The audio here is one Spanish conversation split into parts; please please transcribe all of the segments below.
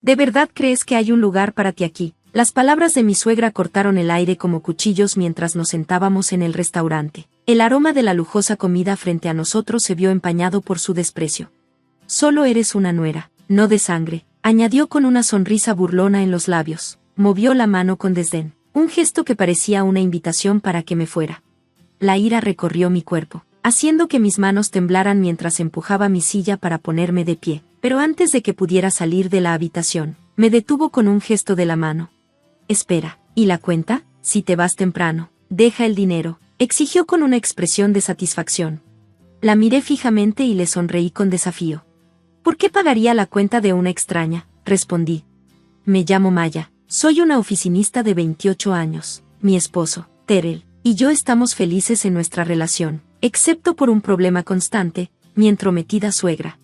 ¿De verdad crees que hay un lugar para ti aquí? Las palabras de mi suegra cortaron el aire como cuchillos mientras nos sentábamos en el restaurante. El aroma de la lujosa comida frente a nosotros se vio empañado por su desprecio. Solo eres una nuera, no de sangre, añadió con una sonrisa burlona en los labios. Movió la mano con desdén, un gesto que parecía una invitación para que me fuera. La ira recorrió mi cuerpo, haciendo que mis manos temblaran mientras empujaba mi silla para ponerme de pie, pero antes de que pudiera salir de la habitación, me detuvo con un gesto de la mano. Espera, ¿y la cuenta? Si te vas temprano, deja el dinero, exigió con una expresión de satisfacción. La miré fijamente y le sonreí con desafío. ¿Por qué pagaría la cuenta de una extraña?, respondí. Me llamo Maya, soy una oficinista de 28 años, mi esposo, Terrell, y yo estamos felices en nuestra relación, excepto por un problema constante, mi entrometida suegra.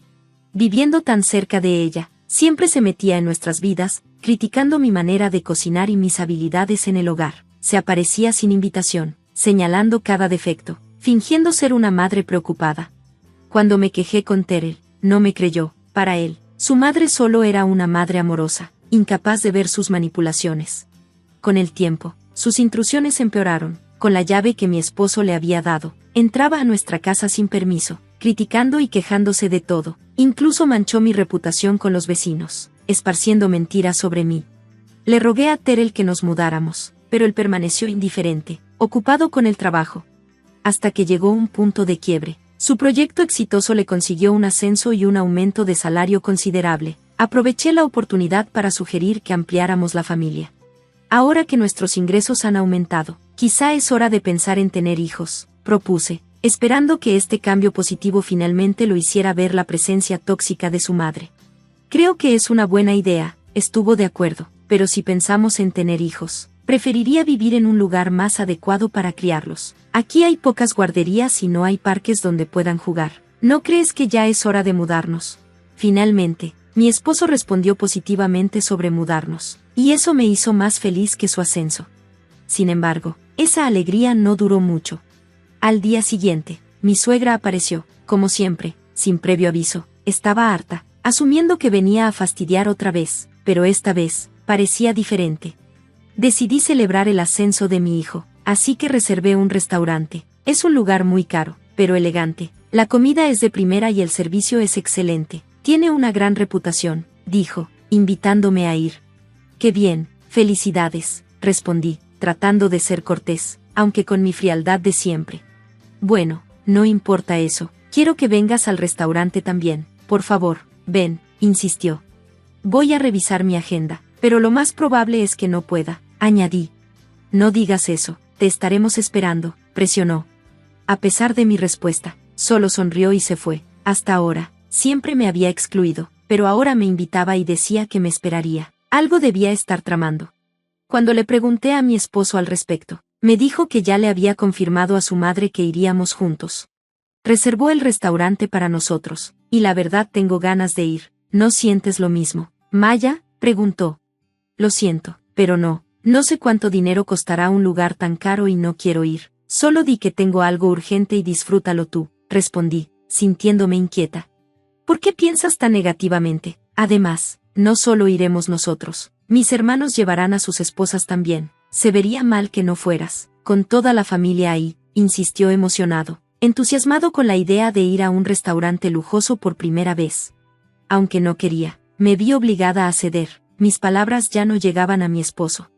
Viviendo tan cerca de ella, siempre se metía en nuestras vidas, criticando mi manera de cocinar y mis habilidades en el hogar. Se aparecía sin invitación, señalando cada defecto, fingiendo ser una madre preocupada. Cuando me quejé con Terrell, no me creyó. Para él, su madre solo era una madre amorosa, incapaz de ver sus manipulaciones. Con el tiempo, sus intrusiones empeoraron. Con la llave que mi esposo le había dado, entraba a nuestra casa sin permiso, criticando y quejándose de todo. Incluso manchó mi reputación con los vecinos, esparciendo mentiras sobre mí. Le rogué a Terrell que nos mudáramos, pero él permaneció indiferente, ocupado con el trabajo. Hasta que llegó un punto de quiebre. Su proyecto exitoso le consiguió un ascenso y un aumento de salario considerable. Aproveché la oportunidad para sugerir que ampliáramos la familia. Ahora que nuestros ingresos han aumentado, quizá es hora de pensar en tener hijos, propuse, esperando que este cambio positivo finalmente lo hiciera ver la presencia tóxica de su madre. Creo que es una buena idea, estuvo de acuerdo, pero si pensamos en tener hijos, preferiría vivir en un lugar más adecuado para criarlos. Aquí hay pocas guarderías y no hay parques donde puedan jugar. ¿No crees que ya es hora de mudarnos? Finalmente, mi esposo respondió positivamente sobre mudarnos, y eso me hizo más feliz que su ascenso. Sin embargo, esa alegría no duró mucho. Al día siguiente, mi suegra apareció, como siempre, sin previo aviso. Estaba harta, asumiendo que venía a fastidiar otra vez, pero esta vez, parecía diferente. Decidí celebrar el ascenso de mi hijo, así que reservé un restaurante. Es un lugar muy caro, pero elegante. La comida es de primera y el servicio es excelente. Tiene una gran reputación, dijo, invitándome a ir. Qué bien, felicidades, respondí, tratando de ser cortés, aunque con mi frialdad de siempre. Bueno, no importa eso, quiero que vengas al restaurante también, por favor, ven, insistió. Voy a revisar mi agenda, pero lo más probable es que no pueda, añadí. No digas eso, te estaremos esperando, presionó. A pesar de mi respuesta, solo sonrió y se fue. Hasta ahora, siempre me había excluido, pero ahora me invitaba y decía que me esperaría. Algo debía estar tramando. Cuando le pregunté a mi esposo al respecto, me dijo que ya le había confirmado a su madre que iríamos juntos. Reservó el restaurante para nosotros, y la verdad tengo ganas de ir. ¿No sientes lo mismo, Maya?, preguntó. Lo siento, pero no sé cuánto dinero costará un lugar tan caro y no quiero ir. Solo di que tengo algo urgente y disfrútalo tú, respondí, sintiéndome inquieta. ¿Por qué piensas tan negativamente? Además, no solo iremos nosotros, mis hermanos llevarán a sus esposas también. Se vería mal que no fueras, con toda la familia ahí, insistió emocionado, entusiasmado con la idea de ir a un restaurante lujoso por primera vez. Aunque no quería, me vi obligada a ceder, mis palabras ya no llegaban a mi esposo.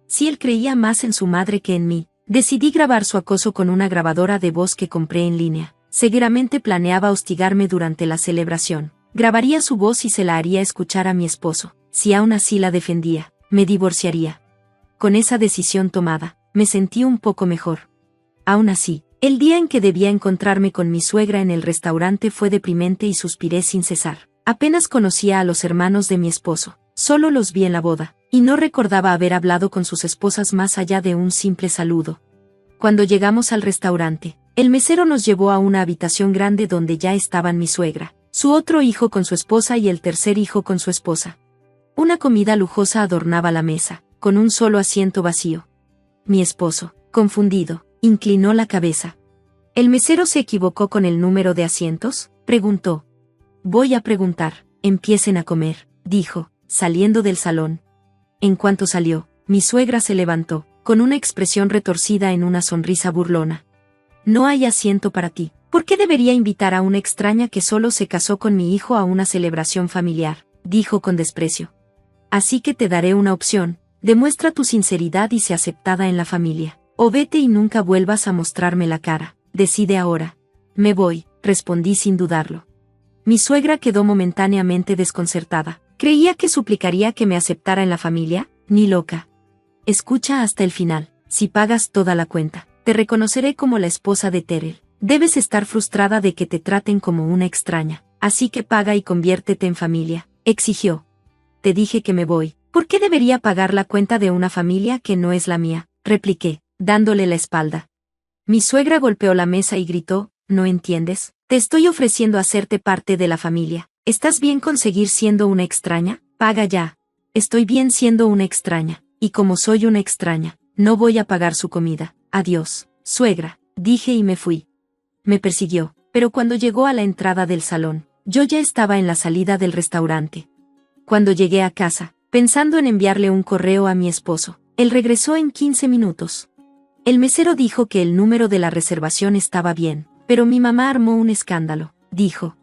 Si él creía más en su madre que en mí, decidí grabar su acoso con una grabadora de voz que compré en línea. Seguramente planeaba hostigarme durante la celebración. Grabaría su voz y se la haría escuchar a mi esposo. Si aún así la defendía, me divorciaría. Con esa decisión tomada, me sentí un poco mejor. Aún así, el día en que debía encontrarme con mi suegra en el restaurante fue deprimente y suspiré sin cesar. Apenas conocía a los hermanos de mi esposo, solo los vi en la boda, y no recordaba haber hablado con sus esposas más allá de un simple saludo. Cuando llegamos al restaurante, el mesero nos llevó a una habitación grande donde ya estaban mi suegra, su otro hijo con su esposa y el tercer hijo con su esposa. Una comida lujosa adornaba la mesa, con un solo asiento vacío. Mi esposo, confundido, inclinó la cabeza. ¿El mesero se equivocó con el número de asientos?, preguntó. Voy a preguntar. Empiecen a comer, dijo, saliendo del salón. En cuanto salió, mi suegra se levantó, con una expresión retorcida en una sonrisa burlona. No hay asiento para ti. ¿Por qué debería invitar a una extraña que solo se casó con mi hijo a una celebración familiar?, dijo con desprecio. Así que te daré una opción, demuestra tu sinceridad y sé aceptada en la familia. O vete y nunca vuelvas a mostrarme la cara. Decide ahora. Me voy, respondí sin dudarlo. Mi suegra quedó momentáneamente desconcertada. Creía que suplicaría que me aceptara en la familia, ni loca. Escucha hasta el final. Si pagas toda la cuenta, te reconoceré como la esposa de Terrell. Debes estar frustrada de que te traten como una extraña. Así que paga y conviértete en familia, exigió. Te dije que me voy. ¿Por qué debería pagar la cuenta de una familia que no es la mía?, repliqué, dándole la espalda. Mi suegra golpeó la mesa y gritó, ¿no entiendes? Te estoy ofreciendo hacerte parte de la familia. ¿Estás bien con seguir siendo una extraña? Paga ya. Estoy bien siendo una extraña, y como soy una extraña, no voy a pagar su comida. Adiós, suegra, dije y me fui. Me persiguió, pero cuando llegó a la entrada del salón, yo ya estaba en la salida del restaurante. Cuando llegué a casa, pensando en enviarle un correo a mi esposo, él regresó en 15 minutos. El mesero dijo que el número de la reservación estaba bien, pero mi mamá armó un escándalo, dijo.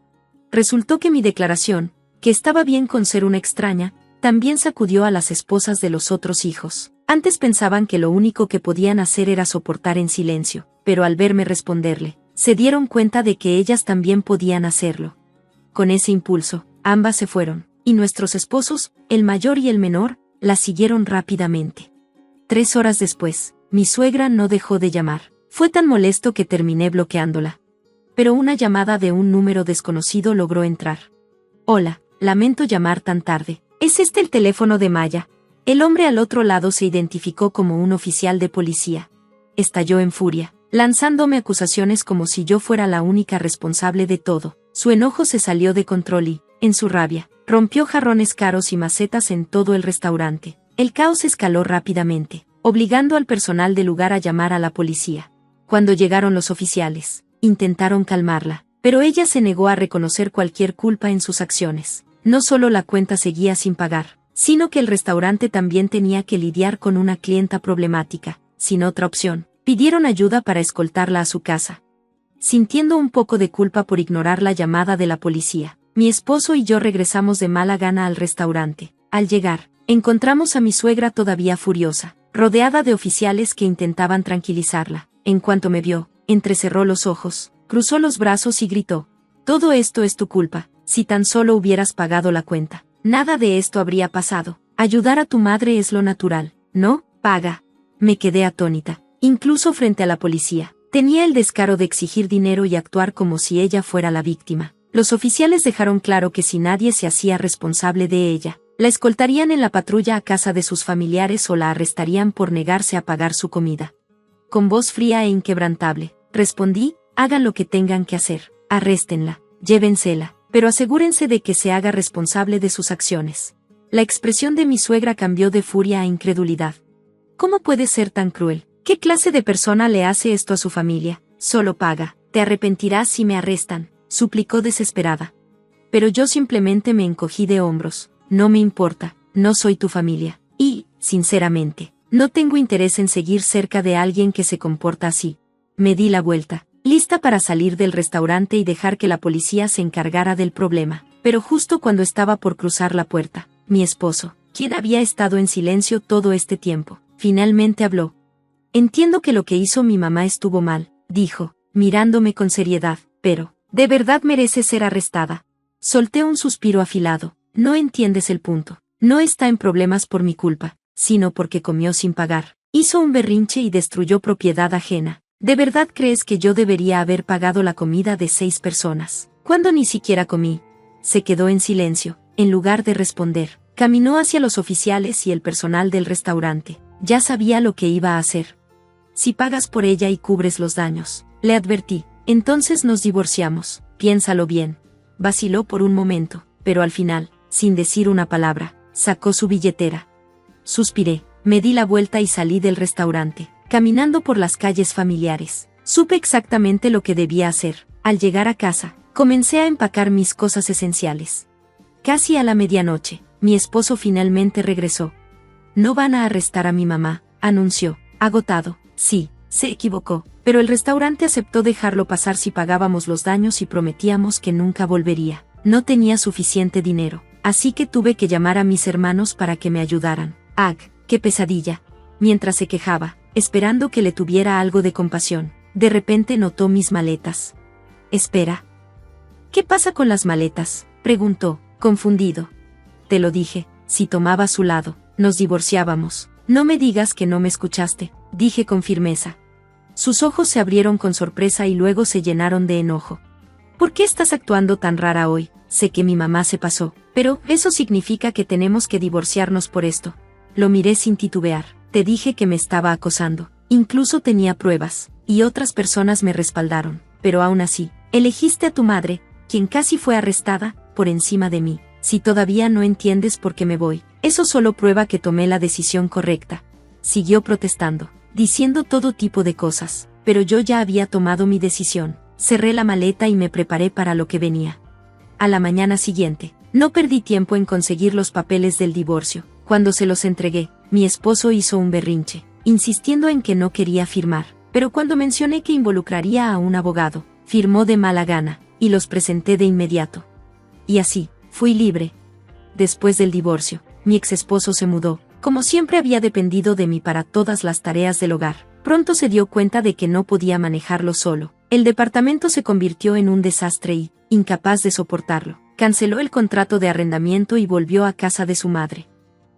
Resultó que mi declaración, que estaba bien con ser una extraña, también sacudió a las esposas de los otros hijos. Antes pensaban que lo único que podían hacer era soportar en silencio, pero al verme responderle, se dieron cuenta de que ellas también podían hacerlo. Con ese impulso, ambas se fueron, y nuestros esposos, el mayor y el menor, la siguieron rápidamente. 3 horas después, mi suegra no dejó de llamar. Fue tan molesto que terminé bloqueándola. Pero una llamada de un número desconocido logró entrar. Hola, lamento llamar tan tarde. ¿Es este el teléfono de Maya? El hombre al otro lado se identificó como un oficial de policía. Estalló en furia, lanzándome acusaciones como si yo fuera la única responsable de todo. Su enojo se salió de control y, en su rabia, rompió jarrones caros y macetas en todo el restaurante. El caos escaló rápidamente, obligando al personal del lugar a llamar a la policía. Cuando llegaron los oficiales, intentaron calmarla, pero ella se negó a reconocer cualquier culpa en sus acciones. No solo la cuenta seguía sin pagar, sino que el restaurante también tenía que lidiar con una clienta problemática. Sin otra opción, pidieron ayuda para escoltarla a su casa. Sintiendo un poco de culpa por ignorar la llamada de la policía, mi esposo y yo regresamos de mala gana al restaurante. Al llegar, encontramos a mi suegra todavía furiosa, rodeada de oficiales que intentaban tranquilizarla. En cuanto me vio, entrecerró los ojos, cruzó los brazos y gritó: «Todo esto es tu culpa, si tan solo hubieras pagado la cuenta, nada de esto habría pasado. Ayudar a tu madre es lo natural, ¿no? Paga». Me quedé atónita, incluso frente a la policía. Tenía el descaro de exigir dinero y actuar como si ella fuera la víctima. Los oficiales dejaron claro que si nadie se hacía responsable de ella, la escoltarían en la patrulla a casa de sus familiares o la arrestarían por negarse a pagar su comida. Con voz fría e inquebrantable, respondí: «Hagan lo que tengan que hacer, arréstenla, llévensela, pero asegúrense de que se haga responsable de sus acciones». La expresión de mi suegra cambió de furia a incredulidad. «¿Cómo puede ser tan cruel? ¿Qué clase de persona le hace esto a su familia? Solo paga, te arrepentirás si me arrestan», suplicó desesperada. Pero yo simplemente me encogí de hombros. «No me importa, no soy tu familia, y, sinceramente, no tengo interés en seguir cerca de alguien que se comporta así». Me di la vuelta, lista para salir del restaurante y dejar que la policía se encargara del problema. Pero justo cuando estaba por cruzar la puerta, mi esposo, quien había estado en silencio todo este tiempo, finalmente habló. «Entiendo que lo que hizo mi mamá estuvo mal», dijo, mirándome con seriedad, «pero, ¿de verdad merece ser arrestada?». Solté un suspiro afilado. «No entiendes el punto. No está en problemas por mi culpa, sino porque comió sin pagar. Hizo un berrinche y destruyó propiedad ajena. ¿De verdad crees que yo debería haber pagado la comida de 6 personas, cuando ni siquiera comí?». Se quedó en silencio. En lugar de responder, caminó hacia los oficiales y el personal del restaurante. Ya sabía lo que iba a hacer. «Si pagas por ella y cubres los daños», le advertí, «entonces nos divorciamos. Piénsalo bien». Vaciló por un momento, pero al final, sin decir una palabra, sacó su billetera. Suspiré, me di la vuelta y salí del restaurante, caminando por las calles familiares. Supe exactamente lo que debía hacer. Al llegar a casa, comencé a empacar mis cosas esenciales. Casi a la medianoche, mi esposo finalmente regresó. No van a arrestar a mi mamá, anunció, agotado. Sí, se equivocó, pero el restaurante aceptó dejarlo pasar si pagábamos los daños y prometíamos que nunca volvería. No tenía suficiente dinero, así que tuve que llamar a mis hermanos para que me ayudaran. ¡Ag! ¡Qué pesadilla! Mientras se quejaba, esperando que le tuviera algo de compasión, de repente notó mis maletas. Espera. ¿Qué pasa con las maletas?, preguntó, confundido. Te lo dije, si tomaba su lado, nos divorciábamos. No me digas que no me escuchaste, dije con firmeza. Sus ojos se abrieron con sorpresa y luego se llenaron de enojo. ¿Por qué estás actuando tan rara hoy? Sé que mi mamá se pasó, pero eso significa que tenemos que divorciarnos por esto. Lo miré sin titubear. Te dije que me estaba acosando. Incluso tenía pruebas, y otras personas me respaldaron, pero aún así, elegiste a tu madre, quien casi fue arrestada, por encima de mí. Si todavía no entiendes por qué me voy, eso solo prueba que tomé la decisión correcta. Siguió protestando, diciendo todo tipo de cosas, pero yo ya había tomado mi decisión. Cerré la maleta y me preparé para lo que venía. A la mañana siguiente, no perdí tiempo en conseguir los papeles del divorcio. Cuando se los entregué, mi esposo hizo un berrinche, insistiendo en que no quería firmar, pero cuando mencioné que involucraría a un abogado, firmó de mala gana, y los presenté de inmediato. Y así, fui libre. Después del divorcio, mi exesposo se mudó. Como siempre había dependido de mí para todas las tareas del hogar, pronto se dio cuenta de que no podía manejarlo solo. El departamento se convirtió en un desastre y, incapaz de soportarlo, canceló el contrato de arrendamiento y volvió a casa de su madre.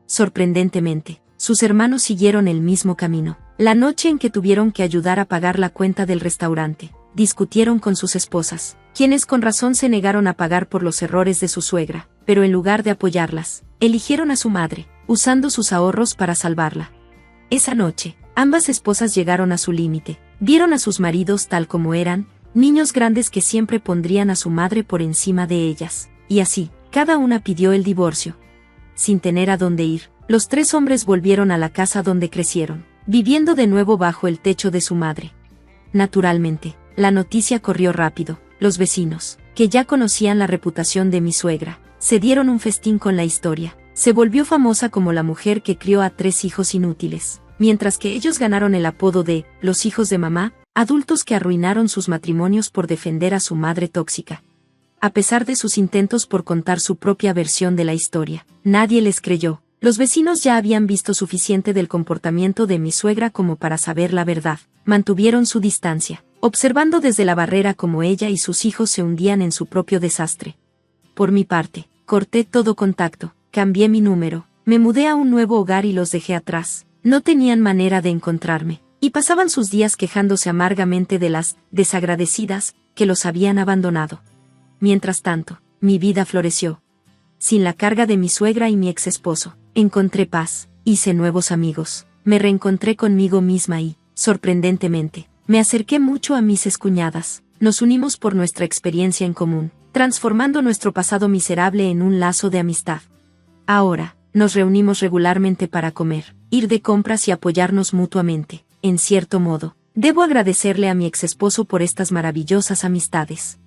Sorprendentemente, sus hermanos siguieron el mismo camino. La noche en que tuvieron que ayudar a pagar la cuenta del restaurante, discutieron con sus esposas, quienes con razón se negaron a pagar por los errores de su suegra, pero en lugar de apoyarlas, eligieron a su madre, usando sus ahorros para salvarla. Esa noche, ambas esposas llegaron a su límite, vieron a sus maridos tal como eran, niños grandes que siempre pondrían a su madre por encima de ellas, y así, cada una pidió el divorcio. Sin tener a dónde ir, los tres hombres volvieron a la casa donde crecieron, viviendo de nuevo bajo el techo de su madre. Naturalmente, la noticia corrió rápido. Los vecinos, que ya conocían la reputación de mi suegra, se dieron un festín con la historia. Se volvió famosa como la mujer que crió a 3 hijos inútiles, mientras que ellos ganaron el apodo de los hijos de mamá, adultos que arruinaron sus matrimonios por defender a su madre tóxica. A pesar de sus intentos por contar su propia versión de la historia, nadie les creyó. Los vecinos ya habían visto suficiente del comportamiento de mi suegra como para saber la verdad. Mantuvieron su distancia, observando desde la barrera cómo ella y sus hijos se hundían en su propio desastre. Por mi parte, corté todo contacto, cambié mi número, me mudé a un nuevo hogar y los dejé atrás. No tenían manera de encontrarme, y pasaban sus días quejándose amargamente de las desagradecidas que los habían abandonado. Mientras tanto, mi vida floreció. Sin la carga de mi suegra y mi ex esposo, encontré paz, hice nuevos amigos, me reencontré conmigo misma y, sorprendentemente, me acerqué mucho a mis excuñadas. Nos unimos por nuestra experiencia en común, transformando nuestro pasado miserable en un lazo de amistad. Ahora, nos reunimos regularmente para comer, ir de compras y apoyarnos mutuamente. En cierto modo, debo agradecerle a mi exesposo por estas maravillosas amistades.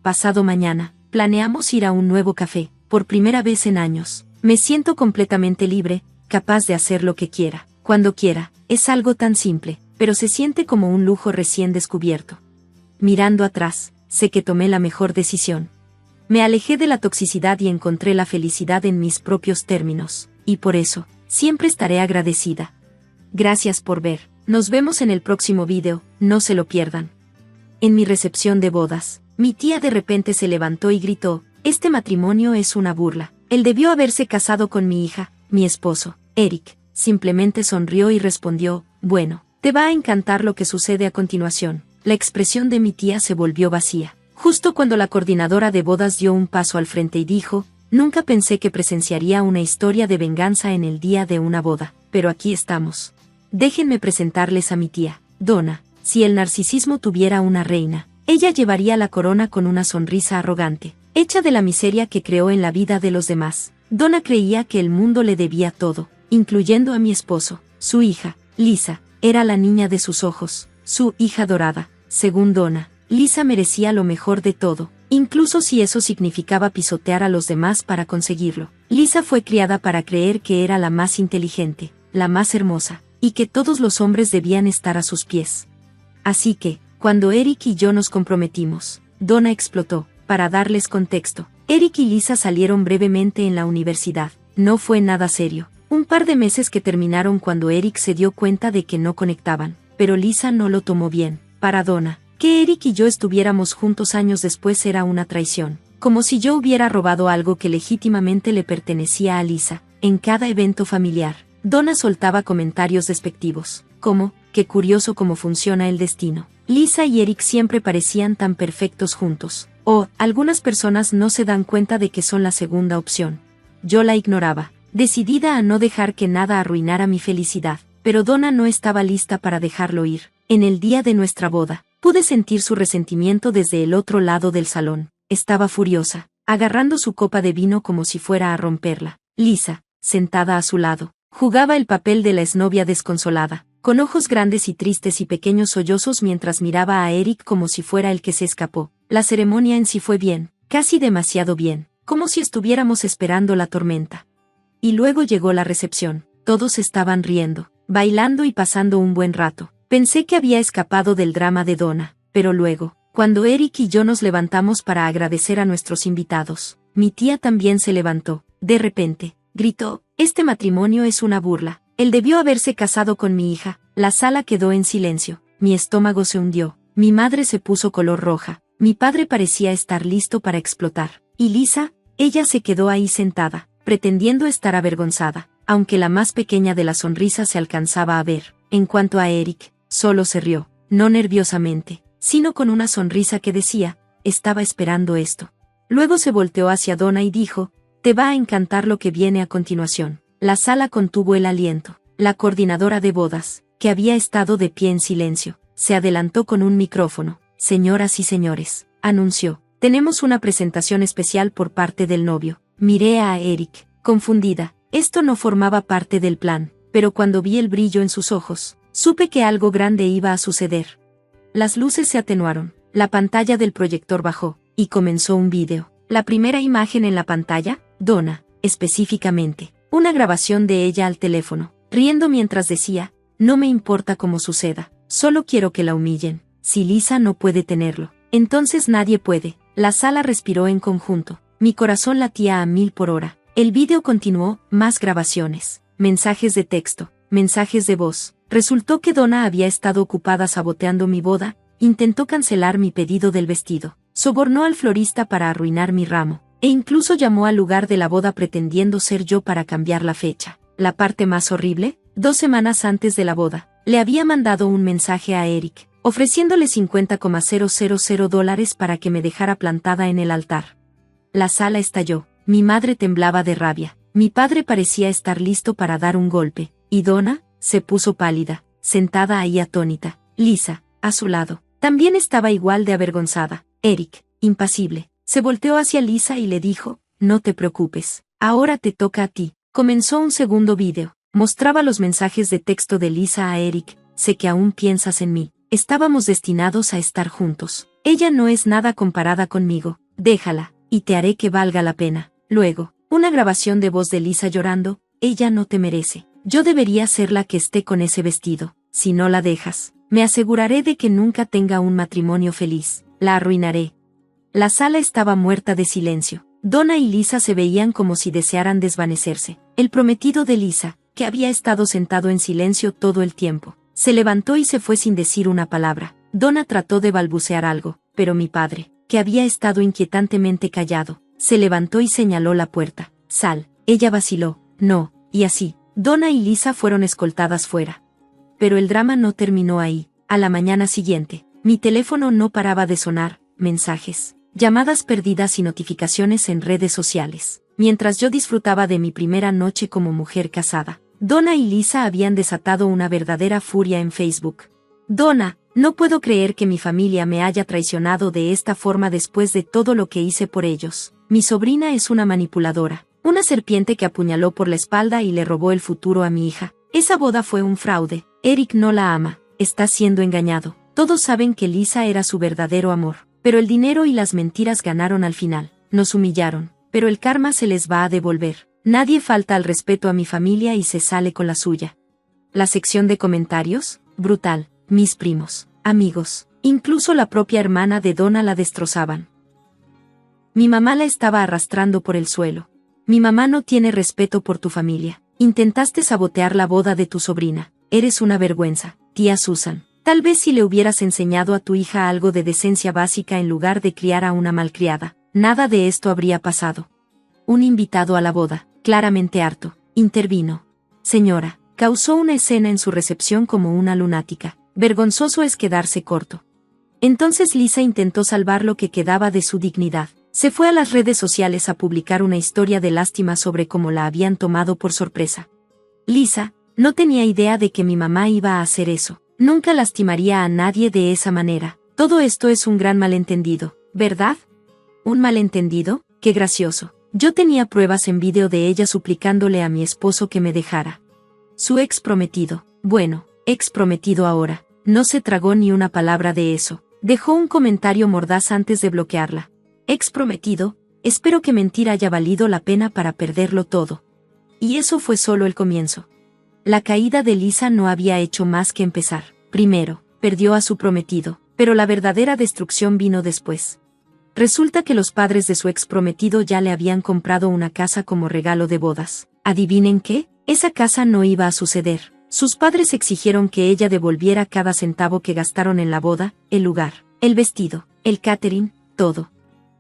Pasado mañana, planeamos ir a un nuevo café, por primera vez en años. Me siento completamente libre, capaz de hacer lo que quiera, cuando quiera. Es algo tan simple, pero se siente como un lujo recién descubierto. Mirando atrás, sé que tomé la mejor decisión. Me alejé de la toxicidad y encontré la felicidad en mis propios términos, y por eso, siempre estaré agradecida. Gracias por ver, nos vemos en el próximo video, no se lo pierdan. En mi recepción de bodas, mi tía de repente se levantó y gritó: «Este matrimonio es una burla. Él debió haberse casado con mi hija, mi esposo, Eric». Simplemente sonrió y respondió: «Bueno, te va a encantar lo que sucede a continuación». La expresión de mi tía se volvió vacía, justo cuando la coordinadora de bodas dio un paso al frente y dijo: «Nunca pensé que presenciaría una historia de venganza en el día de una boda, pero aquí estamos. Déjenme presentarles a mi tía, Donna. Si el narcisismo tuviera una reina, ella llevaría la corona con una sonrisa arrogante, hecha de la miseria que creó en la vida de los demás». Donna creía que el mundo le debía todo, incluyendo a mi esposo. Su hija, Lisa, era la niña de sus ojos, su hija dorada. Según Donna, Lisa merecía lo mejor de todo, incluso si eso significaba pisotear a los demás para conseguirlo. Lisa fue criada para creer que era la más inteligente, la más hermosa, y que todos los hombres debían estar a sus pies. Así que, cuando Eric y yo nos comprometimos, Donna explotó. Para darles contexto, Eric y Lisa salieron brevemente en la universidad. No fue nada serio. Un par de meses que terminaron cuando Eric se dio cuenta de que no conectaban, pero Lisa no lo tomó bien. Para Donna, que Eric y yo estuviéramos juntos años después era una traición, como si yo hubiera robado algo que legítimamente le pertenecía a Lisa. En cada evento familiar, Donna soltaba comentarios despectivos, como, qué curioso cómo funciona el destino. Lisa y Eric siempre parecían tan perfectos juntos. O, algunas personas no se dan cuenta de que son la segunda opción. Yo la ignoraba, decidida a no dejar que nada arruinara mi felicidad, pero Donna no estaba lista para dejarlo ir. En el día de nuestra boda, pude sentir su resentimiento desde el otro lado del salón. Estaba furiosa, agarrando su copa de vino como si fuera a romperla. Lisa, sentada a su lado, jugaba el papel de la exnovia desconsolada, con ojos grandes y tristes y pequeños sollozos mientras miraba a Eric como si fuera el que se escapó. La ceremonia en sí fue bien, casi demasiado bien, como si estuviéramos esperando la tormenta. Y luego llegó la recepción. Todos estaban riendo, bailando y pasando un buen rato. Pensé que había escapado del drama de Donna, pero luego, cuando Eric y yo nos levantamos para agradecer a nuestros invitados, mi tía también se levantó. De repente, gritó, este matrimonio es una burla. Él debió haberse casado con mi hija. La sala quedó en silencio. Mi estómago se hundió. Mi madre se puso color roja. Mi padre parecía estar listo para explotar. Y Lisa, ella se quedó ahí sentada, pretendiendo estar avergonzada, aunque la más pequeña de las sonrisas se alcanzaba a ver. En cuanto a Eric, solo se rió, no nerviosamente, sino con una sonrisa que decía, estaba esperando esto. Luego se volteó hacia Donna y dijo, te va a encantar lo que viene a continuación. La sala contuvo el aliento. La coordinadora de bodas, que había estado de pie en silencio, se adelantó con un micrófono. Señoras y señores, anunció, tenemos una presentación especial por parte del novio. Miré a Eric, confundida. Esto no formaba parte del plan, pero cuando vi el brillo en sus ojos, supe que algo grande iba a suceder. Las luces se atenuaron, la pantalla del proyector bajó, y comenzó un vídeo. La primera imagen en la pantalla, Donna, específicamente, una grabación de ella al teléfono, riendo mientras decía, no me importa cómo suceda, solo quiero que la humillen. Si Lisa no puede tenerlo, entonces nadie puede. La sala respiró en conjunto. Mi corazón latía a 1000 por hora. El vídeo continuó, más grabaciones, mensajes de texto, mensajes de voz. Resultó que Donna había estado ocupada saboteando mi boda, intentó cancelar mi pedido del vestido, sobornó al florista para arruinar mi ramo, e incluso llamó al lugar de la boda pretendiendo ser yo para cambiar la fecha. La parte más horrible, 2 semanas antes de la boda, le había mandado un mensaje a Eric, ofreciéndole $50,000 para que me dejara plantada en el altar. La sala estalló, mi madre temblaba de rabia, mi padre parecía estar listo para dar un golpe, y Donna, se puso pálida, sentada ahí atónita. Lisa, a su lado, también estaba igual de avergonzada. Eric, impasible, se volteó hacia Lisa y le dijo, no te preocupes, ahora te toca a ti. Comenzó un segundo vídeo, mostraba los mensajes de texto de Lisa a Eric, sé que aún piensas en mí. Estábamos destinados a estar juntos. Ella no es nada comparada conmigo. Déjala, y te haré que valga la pena. Luego, una grabación de voz de Lisa llorando. Ella no te merece. Yo debería ser la que esté con ese vestido. Si no la dejas, me aseguraré de que nunca tenga un matrimonio feliz. La arruinaré. La sala estaba muerta de silencio. Donna y Lisa se veían como si desearan desvanecerse. El prometido de Lisa, que había estado sentado en silencio todo el tiempo, se levantó y se fue sin decir una palabra. Donna trató de balbucear algo, pero mi padre, que había estado inquietantemente callado, se levantó y señaló la puerta. Sal. Ella vaciló. No, y así, Donna y Lisa fueron escoltadas fuera. Pero el drama no terminó ahí. A la mañana siguiente, mi teléfono no paraba de sonar, mensajes, llamadas perdidas y notificaciones en redes sociales. Mientras yo disfrutaba de mi primera noche como mujer casada, Donna y Lisa habían desatado una verdadera furia en Facebook. Donna, no puedo creer que mi familia me haya traicionado de esta forma después de todo lo que hice por ellos. Mi sobrina es una manipuladora, una serpiente que apuñaló por la espalda y le robó el futuro a mi hija. Esa boda fue un fraude. Eric no la ama, está siendo engañado. Todos saben que Lisa era su verdadero amor. Pero el dinero y las mentiras ganaron al final. Nos humillaron, pero el karma se les va a devolver. Nadie falta al respeto a mi familia y se sale con la suya. La sección de comentarios, brutal. Mis primos, amigos, incluso la propia hermana de Donna la destrozaban. Mi mamá la estaba arrastrando por el suelo. Mi mamá no tiene respeto por tu familia. Intentaste sabotear la boda de tu sobrina. Eres una vergüenza, tía Susan. Tal vez si le hubieras enseñado a tu hija algo de decencia básica en lugar de criar a una malcriada, nada de esto habría pasado. Un invitado a la boda, claramente harto, intervino. Señora, causó una escena en su recepción como una lunática. Vergonzoso es quedarse corto. Entonces Lisa intentó salvar lo que quedaba de su dignidad. Se fue a las redes sociales a publicar una historia de lástima sobre cómo la habían tomado por sorpresa. Lisa, no tenía idea de que mi mamá iba a hacer eso. Nunca lastimaría a nadie de esa manera. Todo esto es un gran malentendido, ¿verdad? ¿Un malentendido? ¡Qué gracioso! Yo tenía pruebas en vídeo de ella suplicándole a mi esposo que me dejara. Su ex prometido, bueno, ex prometido ahora, no se tragó ni una palabra de eso. Dejó un comentario mordaz antes de bloquearla. Ex prometido, espero que mentir haya valido la pena para perderlo todo. Y eso fue solo el comienzo. La caída de Lisa no había hecho más que empezar. Primero, perdió a su prometido, pero la verdadera destrucción vino después. Resulta que los padres de su ex prometido ya le habían comprado una casa como regalo de bodas. ¿Adivinen qué? Esa casa no iba a suceder. Sus padres exigieron que ella devolviera cada centavo que gastaron en la boda, el lugar, el vestido, el catering, todo.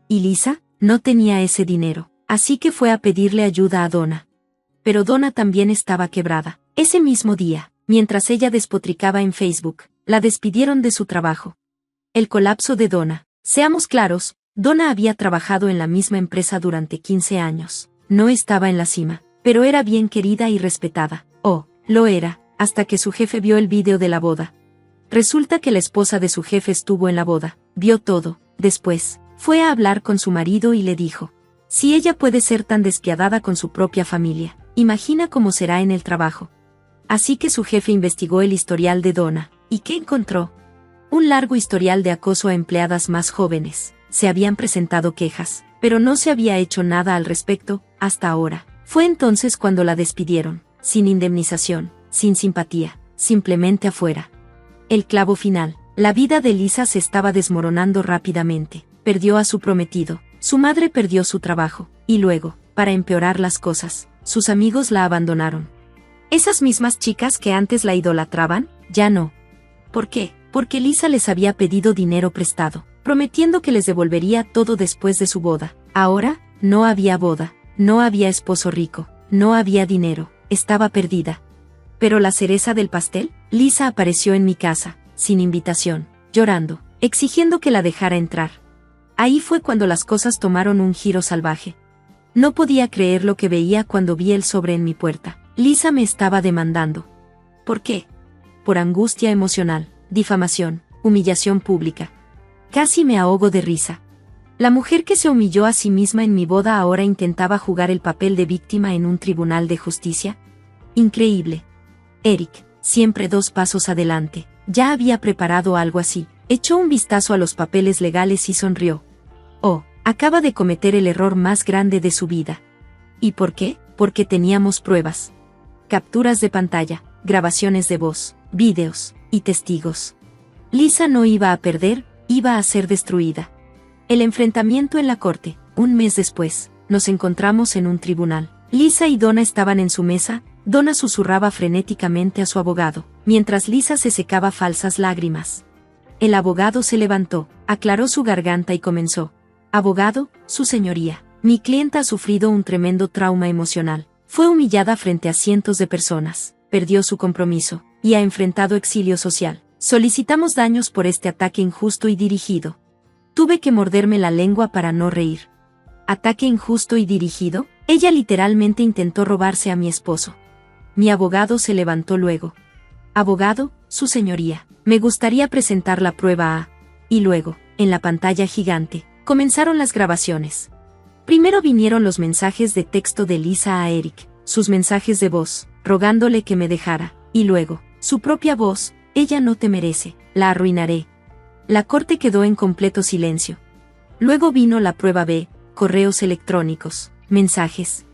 Y Lisa no tenía ese dinero, así que fue a pedirle ayuda a Donna. Pero Donna también estaba quebrada. Ese mismo día, mientras ella despotricaba en Facebook, la despidieron de su trabajo. El colapso de Donna. Seamos claros, Donna había trabajado en la misma empresa durante 15 años. No estaba en la cima, pero era bien querida y respetada. Oh, lo era, hasta que su jefe vio el vídeo de la boda. Resulta que la esposa de su jefe estuvo en la boda, vio todo. Después, fue a hablar con su marido y le dijo: si ella puede ser tan despiadada con su propia familia, imagina cómo será en el trabajo. Así que su jefe investigó el historial de Donna. ¿Y qué encontró? Un largo historial de acoso a empleadas más jóvenes. Se habían presentado quejas, pero no se había hecho nada al respecto, hasta ahora. Fue entonces cuando la despidieron, sin indemnización, sin simpatía, simplemente afuera. El clavo final. La vida de Lisa se estaba desmoronando rápidamente. Perdió a su prometido, su madre perdió su trabajo, y luego, para empeorar las cosas, sus amigos la abandonaron. Esas mismas chicas que antes la idolatraban, ya no. ¿Por qué? Porque Lisa les había pedido dinero prestado, prometiendo que les devolvería todo después de su boda. Ahora, no había boda, no había esposo rico, no había dinero, estaba perdida. Pero la cereza del pastel, Lisa apareció en mi casa, sin invitación, llorando, exigiendo que la dejara entrar. Ahí fue cuando las cosas tomaron un giro salvaje. No podía creer lo que veía cuando vi el sobre en mi puerta. Lisa me estaba demandando. ¿Por qué? Por angustia emocional, difamación, humillación pública. Casi me ahogo de risa. La mujer que se humilló a sí misma en mi boda ahora intentaba jugar el papel de víctima en un tribunal de justicia. Increíble. Eric, siempre 2 pasos adelante, ya había preparado algo así. Echó un vistazo a los papeles legales y sonrió. Oh, acaba de cometer el error más grande de su vida. ¿Y por qué? Porque teníamos pruebas. Capturas de pantalla, grabaciones de voz, vídeos y testigos. Lisa no iba a perder, iba a ser destruida. El enfrentamiento en la corte. Un mes después, nos encontramos en un tribunal. Lisa y Donna estaban en su mesa. Donna susurraba frenéticamente a su abogado, mientras Lisa se secaba falsas lágrimas. El abogado se levantó, aclaró su garganta y comenzó. Abogado, su señoría, mi clienta ha sufrido un tremendo trauma emocional. Fue humillada frente a cientos de personas, perdió su compromiso, y ha enfrentado exilio social. Solicitamos daños por este ataque injusto y dirigido. Tuve que morderme la lengua para no reír. ¿Ataque injusto y dirigido? Ella literalmente intentó robarse a mi esposo. Mi abogado se levantó luego. Abogado, su señoría, me gustaría presentar la prueba a... Y luego, en la pantalla gigante, comenzaron las grabaciones. Primero vinieron los mensajes de texto de Lisa a Eric, sus mensajes de voz, rogándole que me dejara, y luego, su propia voz: ella no te merece, la arruinaré. La corte quedó en completo silencio. Luego vino la prueba B, correos electrónicos, mensajes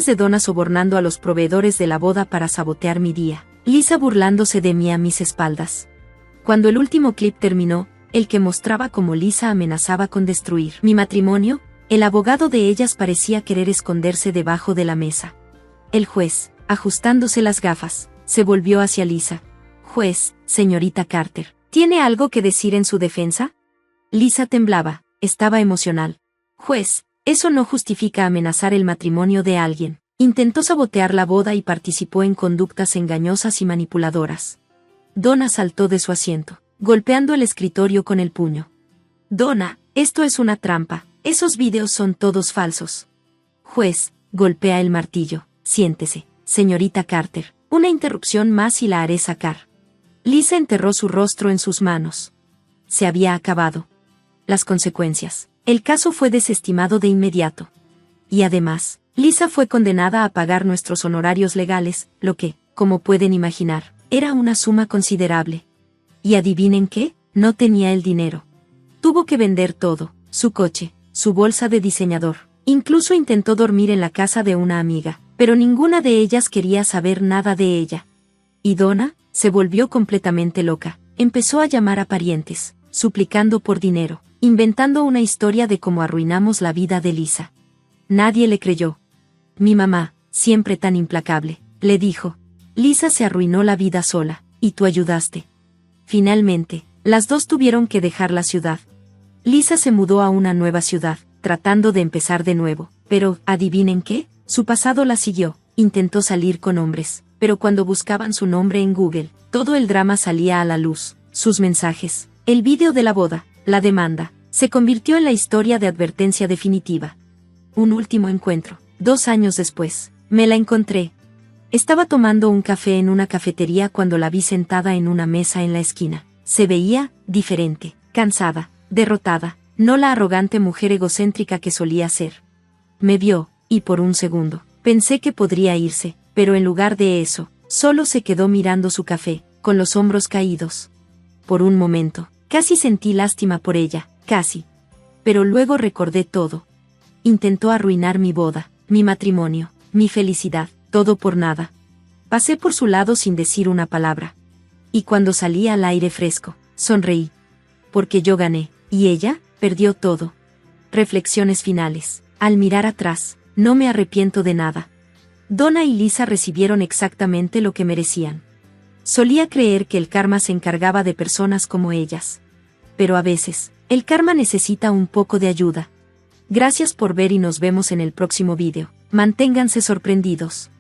de Donna sobornando a los proveedores de la boda para sabotear mi día. Lisa burlándose de mí a mis espaldas. Cuando el último clip terminó, el que mostraba cómo Lisa amenazaba con destruir mi matrimonio, el abogado de ellas parecía querer esconderse debajo de la mesa. El juez, ajustándose las gafas, se volvió hacia Lisa. Juez, señorita Carter, ¿tiene algo que decir en su defensa? Lisa temblaba, estaba emocional. Juez, eso no justifica amenazar el matrimonio de alguien. Intentó sabotear la boda y participó en conductas engañosas y manipuladoras. Donna saltó de su asiento, golpeando el escritorio con el puño. Donna, esto es una trampa, esos videos son todos falsos. Juez, golpea el martillo. Siéntese, señorita Carter, una interrupción más y la haré sacar. Lisa enterró su rostro en sus manos. Se había acabado. Las consecuencias. El caso fue desestimado de inmediato. Y además, Lisa fue condenada a pagar nuestros honorarios legales, lo que, como pueden imaginar, era una suma considerable. ¿Y adivinen qué? No tenía el dinero. Tuvo que vender todo, su coche, su bolsa de diseñador. Incluso intentó dormir en la casa de una amiga, pero ninguna de ellas quería saber nada de ella. Y Donna se volvió completamente loca. Empezó a llamar a parientes, suplicando por dinero, inventando una historia de cómo arruinamos la vida de Lisa. Nadie le creyó. Mi mamá, siempre tan implacable, le dijo: Lisa se arruinó la vida sola, y tú ayudaste. Finalmente, las dos tuvieron que dejar la ciudad. Lisa se mudó a una nueva ciudad, tratando de empezar de nuevo, pero, ¿adivinen qué? Su pasado la siguió. Intentó salir con hombres, pero cuando buscaban su nombre en Google, todo el drama salía a la luz. Sus mensajes, el vídeo de la boda, la demanda, se convirtió en la historia de advertencia definitiva. Un último encuentro. 2 años después, me la encontré. Estaba tomando un café en una cafetería cuando la vi sentada en una mesa en la esquina. Se veía diferente, cansada, derrotada, no la arrogante mujer egocéntrica que solía ser. Me vio, y por un segundo, pensé que podría irse, pero en lugar de eso, solo se quedó mirando su café, con los hombros caídos. Por un momento, casi sentí lástima por ella, casi. Pero luego recordé todo. Intentó arruinar mi boda, mi matrimonio, mi felicidad, todo por nada. Pasé por su lado sin decir una palabra. Y cuando salí al aire fresco, sonreí. Porque yo gané, y ella perdió todo. Reflexiones finales. Al mirar atrás, no me arrepiento de nada. Donna y Lisa recibieron exactamente lo que merecían. Solía creer que el karma se encargaba de personas como ellas. Pero a veces, el karma necesita un poco de ayuda. Gracias por ver y nos vemos en el próximo vídeo. Manténganse sorprendidos.